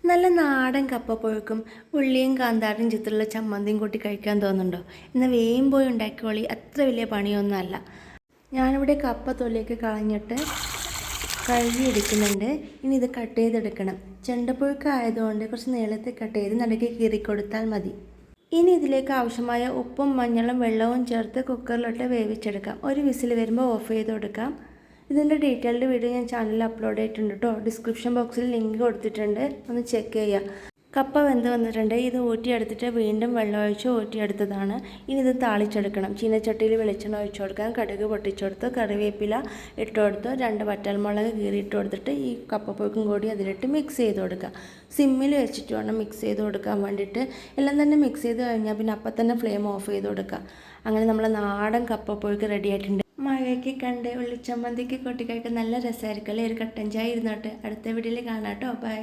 നല്ല നാടൻ കപ്പപ്പുഴുക്കും ഉള്ളിയും കാന്താരിയും ചിത്രമുള്ള ചമ്മന്തിയും കൂട്ടി കഴിക്കാൻ തോന്നുന്നുണ്ടോ? എന്നാൽ വേഗം പോയി ഉണ്ടാക്കിക്കോളി, അത്ര വലിയ പണിയൊന്നുമല്ല. ഞാനിവിടെ കപ്പ തൊലിയൊക്കെ കളഞ്ഞിട്ട് കഴുകിയെടുക്കുന്നുണ്ട്. ഇനി ഇത് കട്ട് ചെയ്തെടുക്കണം. ചെണ്ടപ്പുഴുക്ക് ആയതുകൊണ്ട് കുറച്ച് നീളത്തിൽ കട്ട് ചെയ്ത് നടുക്ക് കീറിക്കൊടുത്താൽ മതി. ഇനി ഇതിലേക്ക് ആവശ്യമായ ഉപ്പും മഞ്ഞളും വെള്ളവും ചേർത്ത് കുക്കറിലിട്ട് വേവിച്ചെടുക്കാം. ഒരു വിസിൽ വരുമ്പോൾ ഓഫ് ചെയ്ത് കൊടുക്കാം. ഇതിൻ്റെ ഡീറ്റെയിൽഡ് വീഡിയോ ഞാൻ ചാനലിൽ അപ്ലോഡ് ചെയ്തിട്ടുണ്ട് കേട്ടോ. ഡിസ്ക്രിപ്ഷൻ ബോക്സിൽ ലിങ്ക് കൊടുത്തിട്ടുണ്ട്, ഒന്ന് ചെക്ക് ചെയ്യുക. കപ്പ വെന്ത് വന്നിട്ടുണ്ട്. ഇത് ഊറ്റിയെടുത്തിട്ട് വീണ്ടും വെള്ളമൊഴിച്ച് ഊറ്റിയെടുത്തതാണ്. ഇനി ഇത് താളിച്ചെടുക്കണം. ചീനച്ചട്ടിയിൽ വെളിച്ചെണ്ണ ഒഴിച്ചു കൊടുക്കാം. കടുക് പൊട്ടിച്ചെടുത്ത് കറിവേപ്പില ഇട്ട് കൊടുത്ത് 2 വറ്റൽമുളക് കീറിയിട്ട് കൊടുത്തിട്ട് ഈ കപ്പപ്പുഴുക്കും കൂടി അതിലിട്ട് മിക്സ് ചെയ്ത് കൊടുക്കുക. സിമ്മിൽ വെച്ചിട്ട് വേണം മിക്സ് ചെയ്ത് കൊടുക്കാൻ വേണ്ടിയിട്ട്. എല്ലാം തന്നെ മിക്സ് ചെയ്ത് കഴിഞ്ഞാൽ പിന്നെ അപ്പം തന്നെ ഫ്ലെയിം ഓഫ് ചെയ്ത് കൊടുക്കുക. അങ്ങനെ നമ്മൾ നാടൻ കപ്പപ്പുഴുക്ക് റെഡി ആയിട്ടുണ്ട്. മഴയൊക്കെ കണ്ട് ഉള്ളിച്ചമ്മന്തിക്ക് കൊട്ടി കഴിക്കാൻ നല്ല രസമായിരിക്കും അല്ലേ? ഒരു കട്ടൻ ചായ ഇരുന്നോട്ടെ. അടുത്ത വീഡിയോയിൽ കാണാം കേട്ടോ. ബൈ.